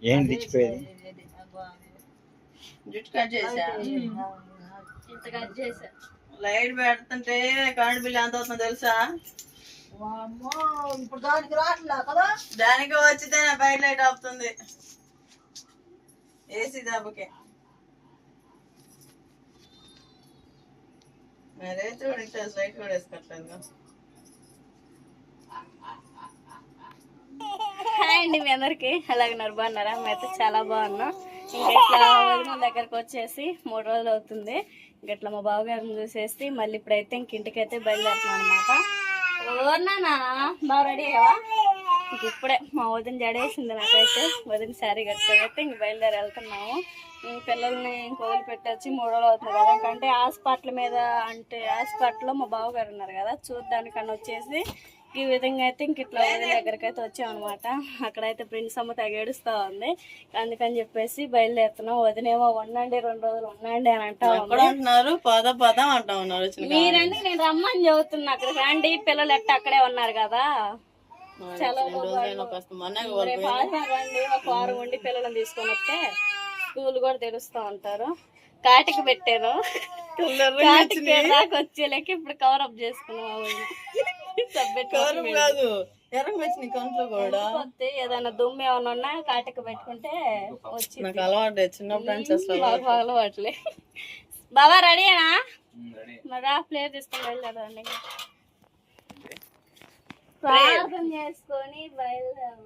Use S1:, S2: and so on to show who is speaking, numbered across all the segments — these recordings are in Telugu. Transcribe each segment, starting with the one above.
S1: ఏం తెచ్చిపోయేది
S2: జుట్టు కట్ చేసా లైట్ పెడుతుంటే కరెంట్ బిల్ ఎంత అవుతుందో తెలుసా? ఇప్పుడు దానికి రాట్లా కదా, దానికి వచ్చితే బయట లైట్ ఆపుతుంది ఏసీ దెబ్బకే. మరైతే లైట్ కూడా వేసుకోవట్లేదు.
S3: హాయ్ అండి మీ అందరికి, ఎలాగన్నారు? బాగున్నారా? మేమైతే చాలా బాగున్నాం. ఇంకా ఇట్లా వదిన దగ్గరకు వచ్చేసి 3 రోజులు అవుతుంది. ఇంకట్లా మా బావగారిని చూసేసి మళ్ళీ ఇప్పుడైతే ఇంటికైతే బయలుదేరుతున్నాం అనమాట. ఓర్నా బాగా రెడీ అయ్యావా? ఇంక ఇప్పుడే మా వదిన జడేసింది నాకైతే, వదిన శారీ కట్టుకోవైతే ఇంక బయలుదేరి వెళ్తున్నాము. పిల్లల్ని ఇంక వదిలిపెట్టొచ్చి 3 రోజులు అవుతుంది కదా. ఇంకంటే హాస్పిటల్లో మా బావగారు ఉన్నారు కదా, చూడడానికన్నా వచ్చేసి ఈ విధంగా అయితే ఇంక ఇట్లా వదిన దగ్గరికి అయితే వచ్చామన్నమాట. అక్కడైతే ప్రిన్స్ అమ్మ తెగేడుస్తూ ఉంది, అందుకని చెప్పేసి బయలుదేరుతున్నాం. వదినేమో ఉండండి 2 రోజులు ఉండండి అని అంటున్నారు. మీరండి నేను రమ్మని చెబుతున్నా అక్కడికి రండి, పిల్లలు ఎట్ట అక్కడే ఉన్నారు కదా, చాలా రండి. ఒక వారం ఉండి పిల్లలను తీసుకొని వస్తే స్కూల్ కూడా తెలుస్తూ ఉంటారు. కాటికి పెట్టాను, దాకా వచ్చేలేక ఇప్పుడు కవర్ అప్ చేసుకున్నాం. ఏదైనా దుమ్ము ఏమైనా ఉన్నా కాటికి పెట్టుకుంటే వచ్చి అలవాట్లే. బాబా రెడీనా? మరి ప్లేట్ తీసుకొని బయలుదేరండి. ప్రార్థన చేసుకొని బయలుదేరాం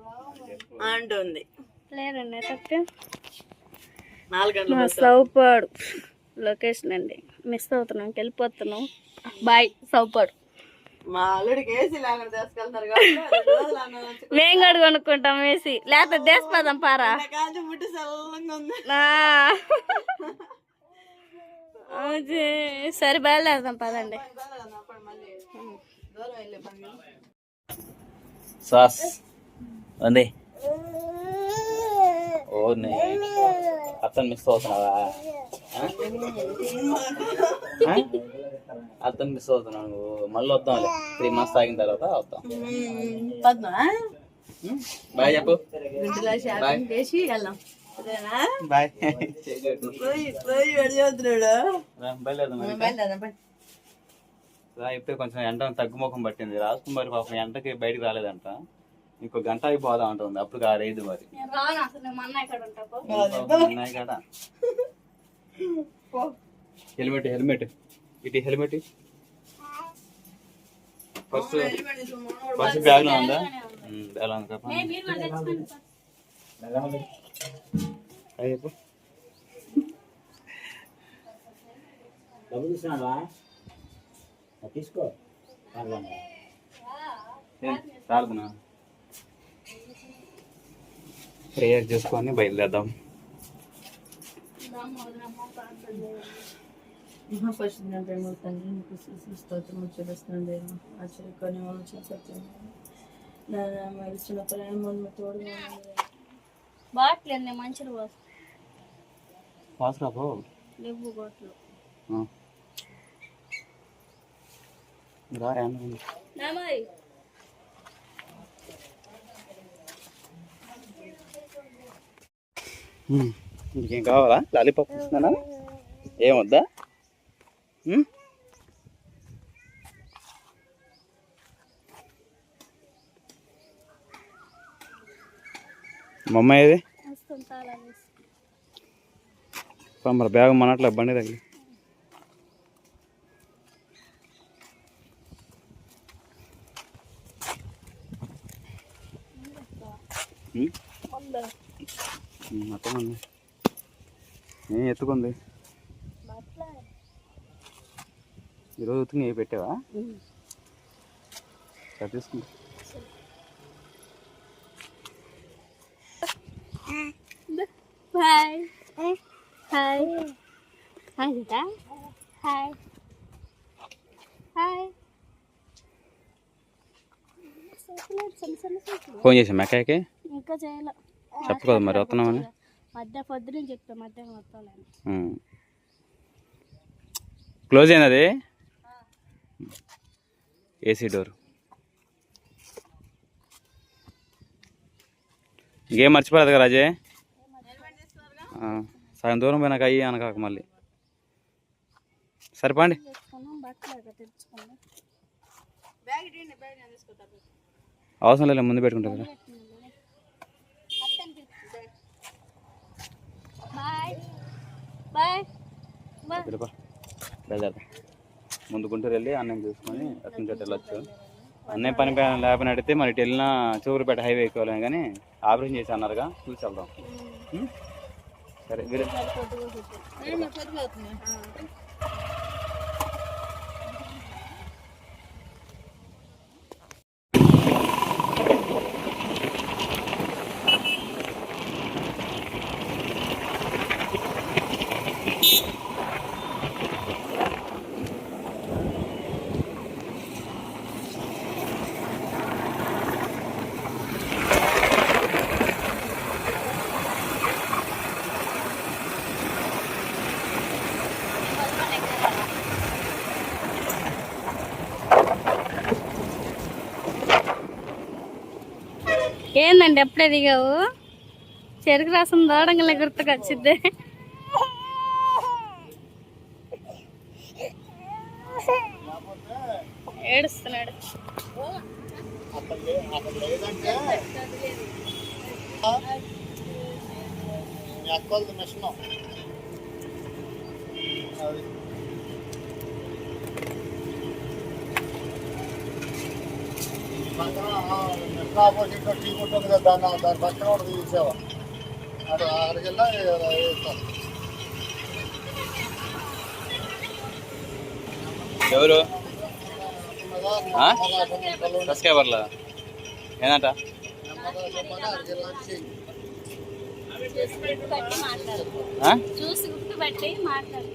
S3: అంటుంది. లేదండి తప్ప సౌపాడు లొకేషన్ అండి. మిస్ అవుతున్నాం, వెళ్ళిపోతున్నాం. బాయ్ సౌపాడు.
S2: మా అల్లుడికి ఏసీ లేకుండా తీసుకెళ్తారు,
S3: మేము కూడా కొనుక్కుంటాం ఏసీ, లేకపోతే దేశపదం పారా. సరే బయలుదేరదాం పదండి.
S1: సాస్ అండి. ఓ అతను మిస్ అవుతున్నావా? అతను మిస్ అవుతున్నావు నువ్వు. మళ్ళీ వద్దాంలే, 3 months ఆగిన తర్వాత వద్దాం. బాయ్ చెప్పు. బాయ్. ఇప్పుడే కొంచెం ఎండ తగ్గుముఖం పట్టింది. రాజకుమారి పాపం ఎండకి బయటకు రాలేదంట, ఇంకో గంట అయిపోదా ఉంటుంది, అప్పుడు కాలేదు మరి. హెల్మెట్ హెల్మెట్ ఇటు హెల్మెట్ ఫస్ట్ బ్యాగ్ లో ఉందా? ఎలా ఉంది చెప్పు. తీసుకో చాలునా? ప్రేయర్ చేసుకొని బయలుదేరదాం.
S3: బాట్లే మంచిగా
S1: వాసరా పో
S3: లేవు బాట్లు.
S1: ఇంకేం కావాలా? లాలీపాప్ ఇస్తున్నానా? ఏమొద్దా? మా అమ్మాయి ఏది? మరి బ్యాగ్ మనట్లే బండి తగిలి. మొత్తం నేను ఎత్తుకుంది ఈరోజు ఉతికి ఏ పెట్టావా? తీసుకుంటా.
S3: Hi hi hi hi hi.
S1: Phone చేసా మెకాకి?
S3: ఇంకా చేయాలి.
S1: చెప్పు కదా మరి వస్తున్నామని.
S3: పొద్దున చెప్తా, మధ్యాహ్నం వస్తాను.
S1: క్లోజ్ అయినది ఏసీ డోర్. ఇంకేం మర్చిపోలేదు కదా రాజే? సగం దూరం పోయినాక అయ్యి అనకాక మళ్ళీ. సరిపోండి. అవసరం లేదు, ముందు పెట్టుకుంటుంది కదా. బయలుదేరదాం. ముందు గుంటూరు వెళ్ళి అన్నయ్య చూసుకొని అతని చోట వెళ్ళొచ్చు. అన్నయ్య పని లేకపోయినా అడిగితే మరి ఇటు వెళ్ళినా చివరిపేట హైవే ఎక్కువాలి కానీ ఆపరేషన్ చేసి అన్నారుగా, చూసి వెళ్దాం. సరే వీరే
S3: ఏందండి ఎప్పుడే దిగావు? చెరుకు రసం దోడంగలే గుర్తుకొచ్చిద్ది. ఏడుస్తున్నాడు.
S4: ఆపోజిట్ టీ ఉంటుంది కదా, దాని పక్కన కూడా తీసేవా అక్కడికెళ్ళా
S1: ఎవరు సబ్స్క్రైబర్లా ఏనంట
S3: చూసి గుర్తుపట్టి మాట్లాడు.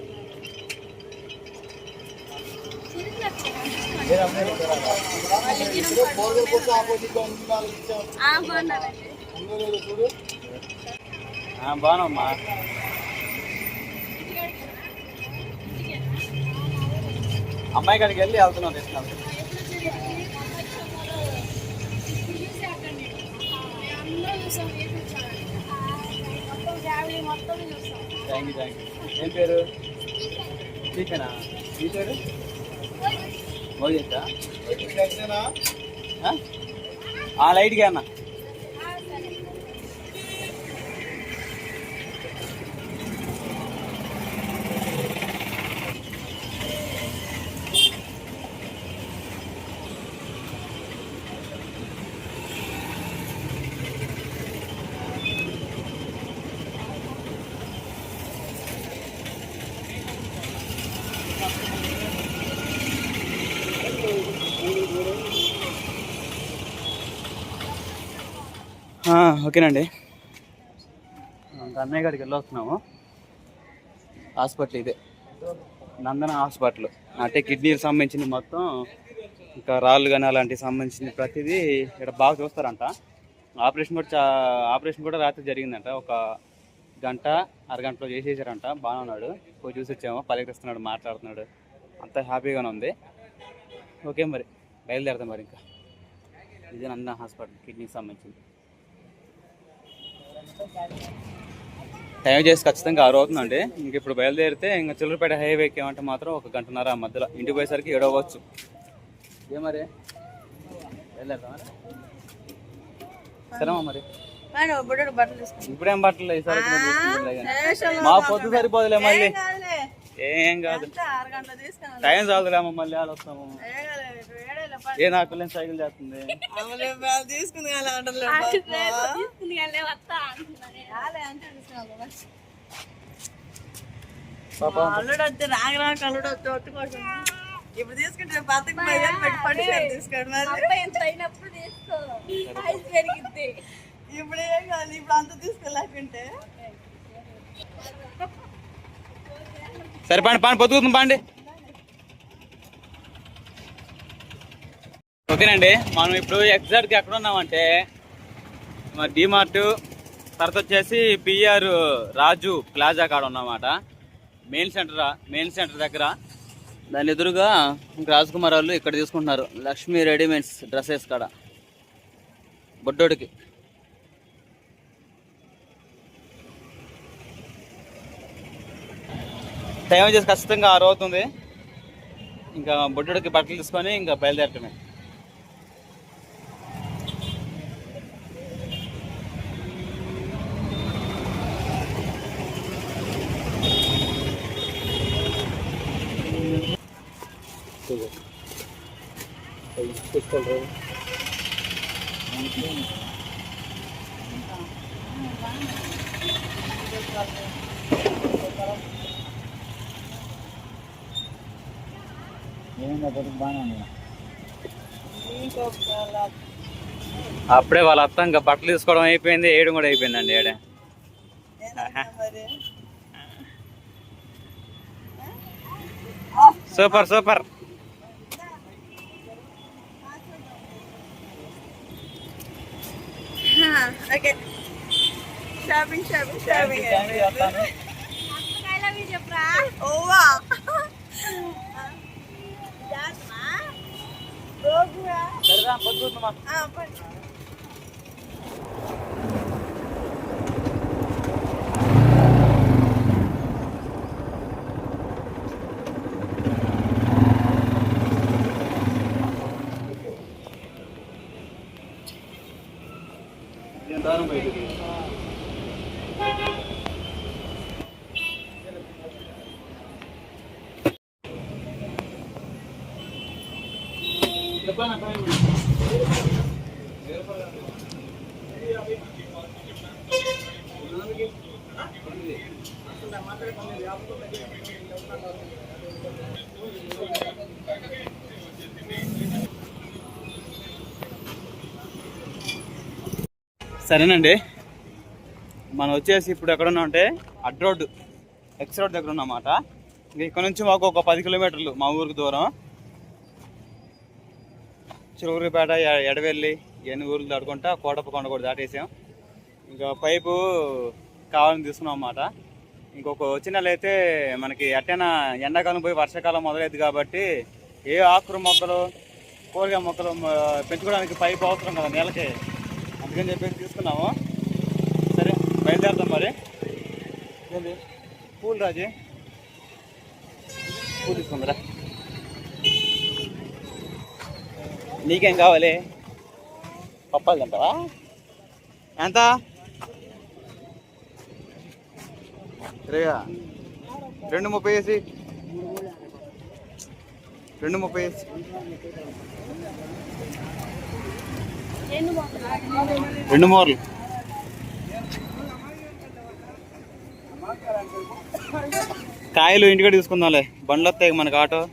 S1: బాగున్నామ్మా. అమ్మాయి కాడికి వెళ్ళి వెళ్తున్నాం, తీసుకున్నాం. Thank you. ఏం పేరు? టీచనా? ఈ పేరు మోజేసా? లైట్గా అన్న. ఓకేనండి, అన్నయ్య గారికి వెళ్ళొస్తున్నాము. హాస్పిటల్ ఇదే నందన హాస్పిటల్. అంటే కిడ్నీకి సంబంధించిన మొత్తం, ఇంకా రాళ్ళు కానీ అలాంటివి సంబంధించిన ప్రతిదీ ఇక్కడ బాగా చూస్తారంట. ఆపరేషన్ కూడా రాత్రి జరిగిందంట. ఒక గంట అరగంటలో చేసేసారంట. బాగానే ఉన్నాడు. పోయి చూసి వచ్చాము, పలకరిస్తున్నాడు, మాట్లాడుతున్నాడు, అంతా హ్యాపీగానే ఉంది. ఓకే మరి బయలుదేరుతాం మరి. ఇంకా ఇదే నందన హాస్పిటల్ కిడ్నీకి సంబంధించింది. టైం చేసి ఖచ్చితంగా 6 అవుతుందండి. ఇంక ఇప్పుడు బయలుదేరితే ఇంకా చిల్లరపేట హైవే ఎక్కేమంటే మాత్రం 1 గంటన్నర మధ్యలో, ఇంటికి పోయేసరికి 7 అవ్వచ్చు. ఏ మరి బయలుదేరుతాం. సరేమా మరి. ఇప్పుడేం బట్టలు ఈసారి మా పొద్దు సరిపోదులే, మళ్ళీ ఏం కాదు, టైం చాలుదులేమో, మళ్ళీ ఆడ వస్తాము. ఏ నా పిల్లని సైకిల్ చేస్తుంది.
S2: అల్లుడు వస్తే రాగరాక అల్లుడు వచ్చి ఒట్టుకోసం ఇప్పుడు తీసుకుంటే బతుకు తీసుకోండి. ఇప్పుడు ఏం కాదు, ఇప్పుడు అంత తీసుకోలేకుంటే
S1: సరే పండి పొద్దుగుతుంది పండి. ఓకేనండి, మనం ఇప్పుడు ఎగ్జాక్ట్గా ఎక్కడ ఉన్నామంటే మరి డిమార్ట్ తర్వాత వచ్చేసి పిఆర్ రాజు ప్లాజా కాడ ఉన్నమాట. మెయిన్ సెంటర్ దగ్గర. దాని ఎదురుగా రాజ్ కుమార్ వాళ్ళు ఇక్కడ తీసుకుంటున్నారు, లక్ష్మీ రెడీమేడ్స్ డ్రెస్సెస్ కాడ బొడ్డోడికి. టైం వచ్చేసి ఖచ్చితంగా 6 అవుతుంది. ఇంకా బొడ్డుడికి బట్టలు తీసుకొని ఇంకా బయలుదేరటమే. అప్పుడే వాళ్ళ అత్త ఇంకా బట్టలు తీసుకోవడం అయిపోయింది, వేయడం కూడా అయిపోయిందండి. ఏడే super super.
S2: Okay shopping shopping shopping చెప్పరా. ఓవా
S1: సరేనండి, మనం వచ్చేసి ఇప్పుడు ఎక్కడ ఉన్నాం అంటే అడ్ రోడ్డు ఎక్స్ రోడ్ దగ్గర ఉన్నమాట. ఇంకా ఇక్కడ నుంచి మాకు ఒక 10 కిలోమీటర్లు మా ఊరికి దూరం. చిలుగురిపేట, ఎడవెల్లి ఇవన్నీ ఊర్లు దాటుకుంటా కోటప్పకొండ కూడా దాటేసాం. ఇంకా పైపు కావాలని తీసుకున్నాం అన్నమాట. ఇంకొక వచ్చే నెల అయితే మనకి ఎట్టైనా ఎండాకాలం పోయి వర్షాకాలం మొదలైంది కాబట్టి ఏ ఆకురు మొక్కలు కూరగాయ మొక్కలు పెంచుకోవడానికి పైపు అవసరం కదా నెలకి, అందుకని చెప్పేసి తీసుకున్నాము. సరే బయలుదేరుతాం మరి. ఏంది పూలు రాజీ, పూలు తీసుకుందరా. నీకేం కావాలి? పప్పాలు తింటావా? ఎంత? 2.30 వేసి 2.30 వేసి 2 మూరలు. కాయలు ఇంటికి తీసుకుందాంలే, బండ్లు వస్తాయి మనకు ఆటో.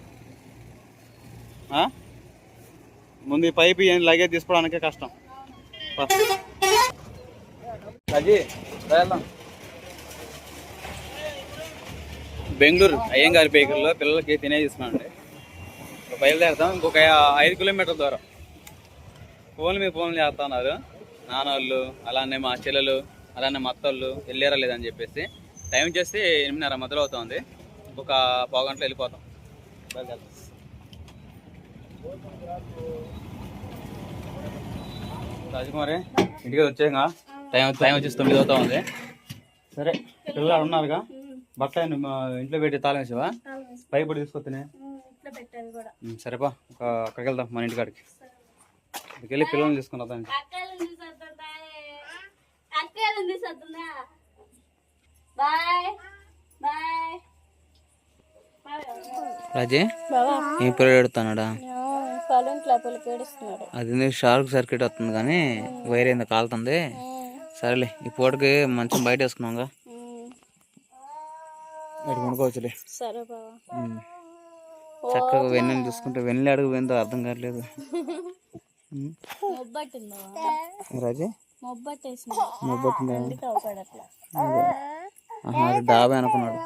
S1: ముందు ఈ పైపు లగేజ్ తీసుకోవడానికే కష్టం. అది బెంగళూరు అయ్యంగారి బేకరీలో పిల్లలకి తినే తీసుకున్నాండి. బయలుదేరుతాం. ఇంకొక 5 కిలోమీటర్ల దూరం. ఫోన్లు మీద ఫోన్లు చేస్తా ఉన్నారు నాన్నోళ్ళు, అలానే మా చెల్లెలు, అలానే మా అత్తోళ్ళు వెళ్ళారా లేదని చెప్పేసి. టైం చేసి 8:30 మధ్యలో అవుతుంది. ఒక పావు గంటలో వెళ్ళిపోతాం. బయలుదేరుతాం. రాజకుమారి ఇంటికి వచ్చాక టైం వచ్చేసి 9 అవుతా ఉంది. సరే పిల్లలు ఉన్నారుగా, బట్టలు ఇంట్లో పెట్టి తాళం వేసావా? పైపు కూడా తీసుకొస్తున్నాయి. సరేపా అక్కడికి వెళ్దాం, మన ఇంటికాడికి. ఇక్కడికి వెళ్ళి పిల్లల్ని తీసుకుని వద్దాం. రాజే ఏం పిల్లలు ఎడుతున్నాడా? అది షార్క్ సర్క్యూట్ వస్తుంది కానీ వైర్ ఏందో కాలుతుంది. సరేలే ఈ పూటకి మంచం బయట వేసుకున్నాంగా, ఇటు కొనుక్కోవచ్చులే. చక్కగా వెన్నెలు చూసుకుంటే వెన్నెల అడుగు పోయిందో అర్థం కావట్లేదు. రాజే మొబ్బట్టిందా? అది డాబా అనుకున్నాడు.